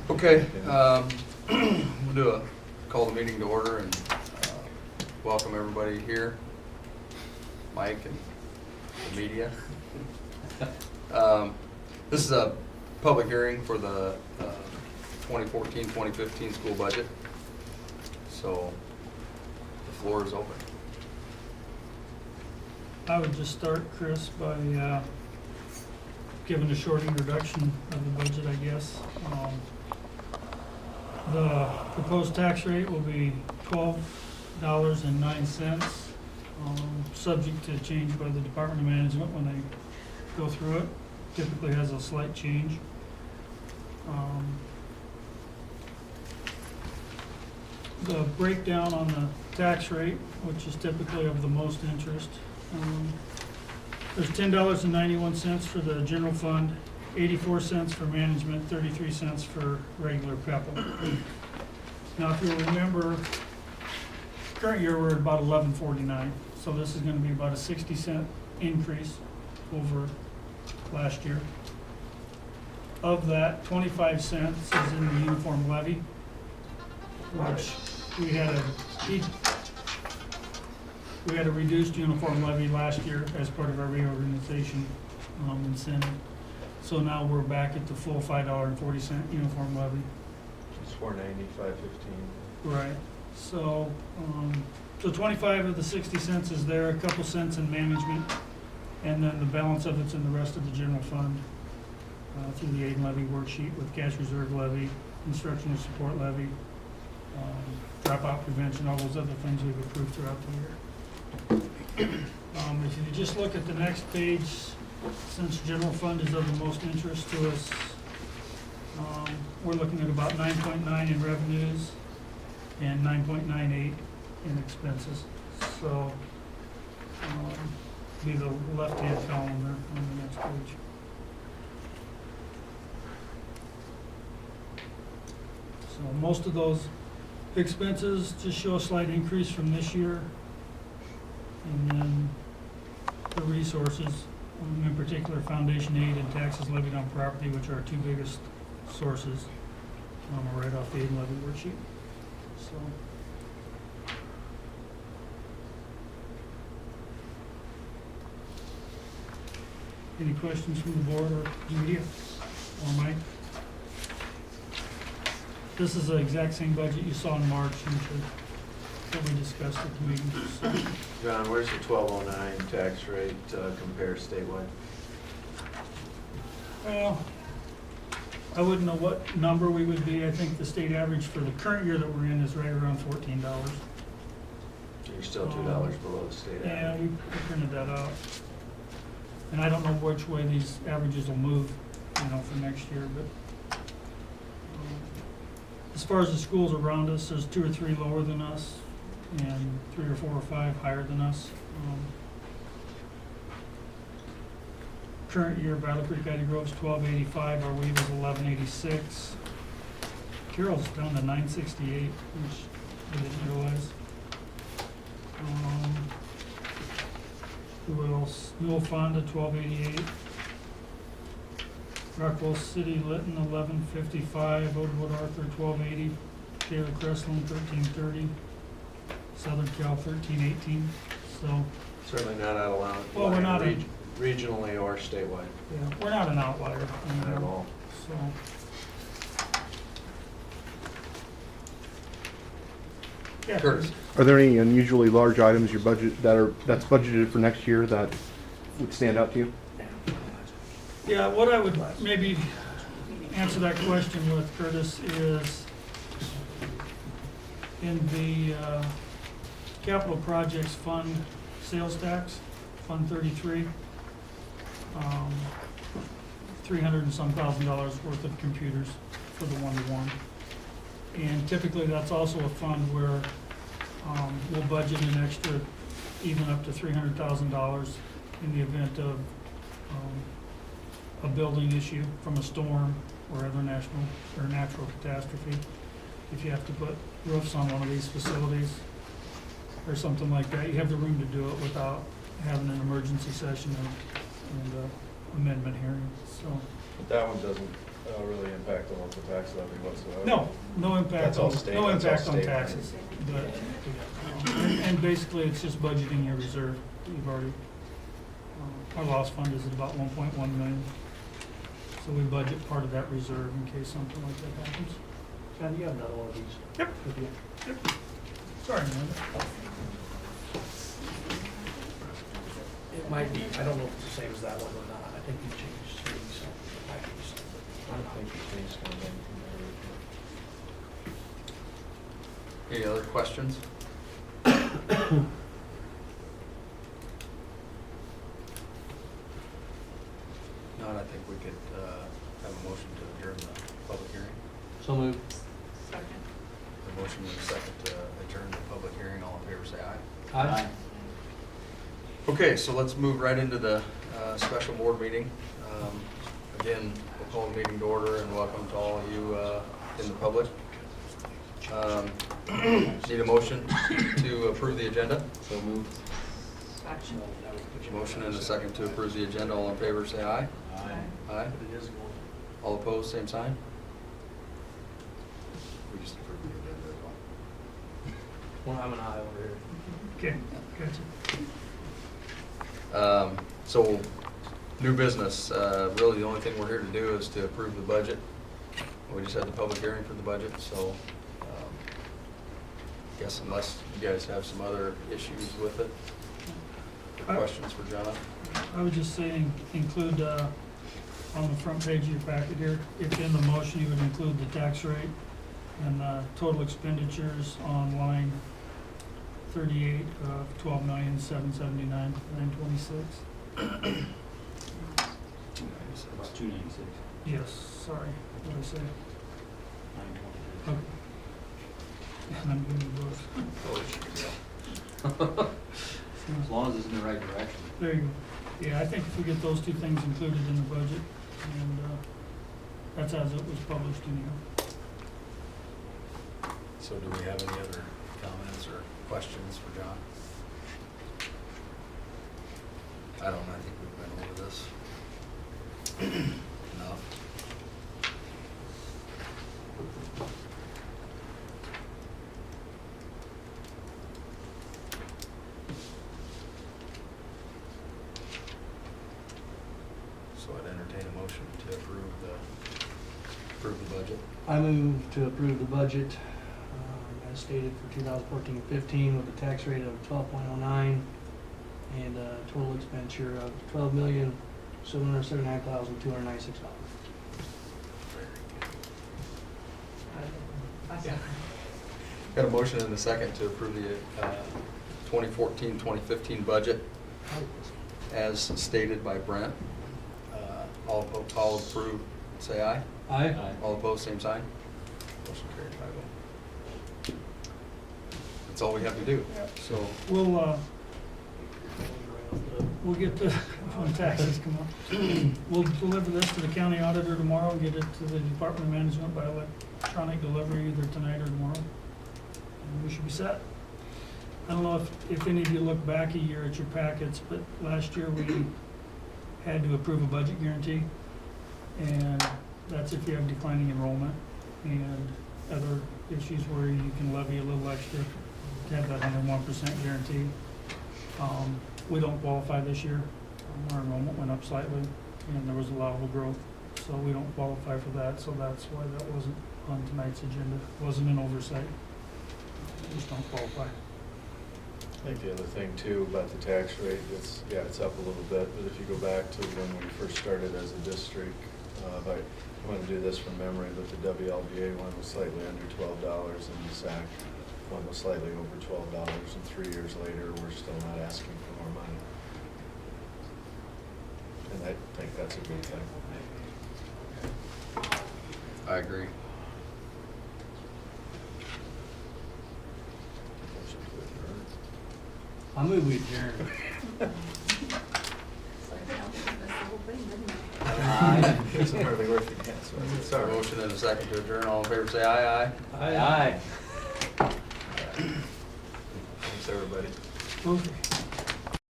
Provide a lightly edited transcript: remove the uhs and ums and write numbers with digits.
Okay, we'll call the meeting to order and welcome everybody here, Mike and the media. This is a public hearing for the 2014-2015 school budget. So the floor is open. I would just start, Chris, by giving a short introduction of the budget, I guess. The proposed tax rate will be $12.09, subject to change by the Department of Management when they go through it. Typically has a slight change. The breakdown on the tax rate, which is typically of the most interest. There's $10.91 for the general fund, 84 cents for management, 33 cents for regular PEPA. Now, if you'll remember, current year we're at about $11.49, so this is going to be about a 60-cent increase over last year. Of that, 25 cents is in the uniform levy, which we had a reduced uniform levy last year as part of our reorganization incentive. So now we're back at the full $5.40 uniform levy. It's $4.90, $5.15. Right. So, so 25 of the 60 cents is there, a couple cents in management, and then the balance of it's in the rest of the general fund through the aid and levy worksheet with cash reserve levy, instructional support levy, dropout prevention, all those other things we've approved throughout the year. If you just look at the next page, since general fund is of the most interest to us, we're looking at about 9.9 in revenues and 9.98 in expenses. So, be the left-hand column there on the next page. So most of those expenses just show a slight increase from this year. And then the resources, in particular foundation aid and taxes levied on property, which are our two biggest sources, are right off the aid and levy worksheet. So, any questions from the board or media or Mike? This is the exact same budget you saw in March that we discussed at the meeting. So, John, where's the 1209 tax rate compare statewide? well, I wouldn't know what number we would be. I think the state average for the current year that we're in is right around $14. You're still $2 below the state Yeah, average. we printed that out. And I don't know which way these averages will move, for next year, but as far as the schools around us, there's 2 or 3 lower than us and 3 or 4 or 5 higher than us. Current year, Battle Creek, Ida Grove's $12.85, our Weave is $11.86. Carroll's down to $9.68, which I didn't realize. Who else? Newell Fonda, $12.88. Rockwell City Lytton, $11.55. Oakwood Arthur, $12.80. Taylor Crestline, $13.30. Southern Cal, $13.18. So, Certainly not out of line. Well, we're not regionally or statewide yeah, we're not an outlier. at all. So, yeah. Curtis. Are there any unusually large items your budget that's budgeted for next year that would stand out to you? Yeah, what I would maybe answer that question with, Curtis, is in the capital projects fund sales tax, Fund 33, 300 and some $1,000 worth of computers for the one-to-one. And typically that's also a fund where we'll budget an extra, even up to $300,000 in the event of a building issue from a storm or other natural catastrophe. If you have to put roofs on one of these facilities or something like that, you have the room to do it without having an emergency session and amendment hearing. So But that one doesn't really impact the local tax levy whatsoever. No, no impact That's all on, state- no that's all impact on state. taxes. But, and basically, it's just budgeting your reserve. You've already, our loss fund is at about 1.1 million. So we budget part of that reserve in case something like that happens. John, you have another one of these? Yep. With you? Sorry, man. It might be, I don't know if it's the same as that one or not. I think you changed three, so it might be something. I don't think the change is gonna be anything Any other questions? Not, I think we could have a motion to adjourn the public hearing. So moved. Second. The motion and a second to adjourn the public hearing. All in favor, say aye. Aye. Okay, so let's move right into the special board meeting. Again, we'll call the meeting to order and welcome to all of you in the public. Need a motion to approve the agenda? So moved. Action. Motion and a second to approve the agenda. All in favor, say aye. Aye. Aye. It is going. All opposed, same sign? We just approved the agenda. Well, I'm an aye over here. Okay, gotcha. So, new business, really the only thing we're here to do is to approve the budget. We just had the public hearing for the budget, so guess unless you guys have some other issues with it, or questions for John? I would just say include, on the front page of your packet here, if in the motion you would include the tax rate and total expenditures on line 38 of 12,779,926. About 296. Yes, sorry, what did I say? 922. Okay. And I'm giving you both. As long as it's in the right direction. There you go. Yeah, I think if we get those two things included in the budget, and that's as it was published anyhow. So do we have any other comments or questions for John? I don't know, I think we've been over this enough. So I'd entertain a motion to approve the budget. I move to approve the budget as stated for 2014-15 with a tax rate of 12.09 and a total expenditure of $12,779,296. Got a motion and a second to approve the 2014-2015 budget as stated by Brent. All approved, say aye. Aye. All opposed, same sign. Motion carried 5-0. That's all we have to do. So, We'll get the, when taxes come up, we'll deliver this to the county auditor tomorrow, and get it to the Department of Management by electronic delivery either tonight or tomorrow. And we should be set. I don't know if any of you look back a year at your packets, but last year we had to approve a budget guarantee. And that's if you have declining enrollment and other issues where you can levy a little extra to have that 101% guarantee. We don't qualify this year. Our enrollment went up slightly and there was allowable growth. So we don't qualify for that, so that's why that wasn't on tonight's agenda. It wasn't an oversight. We just don't qualify. I think the other thing too about the tax rate, it's up a little bit, but if you go back to when we first started as a district, I'm going to do this from memory, but the WLBA one was slightly under $12 and the SAC one was slightly over $12, and 3 years later, we're still not asking for more money. And I think that's a good thing. I agree. I move we adjourn. It's hardly worth the gas. Sorry. Motion and a second to adjourn. All in favor, say aye. Aye. Aye. Thanks, everybody. Okay.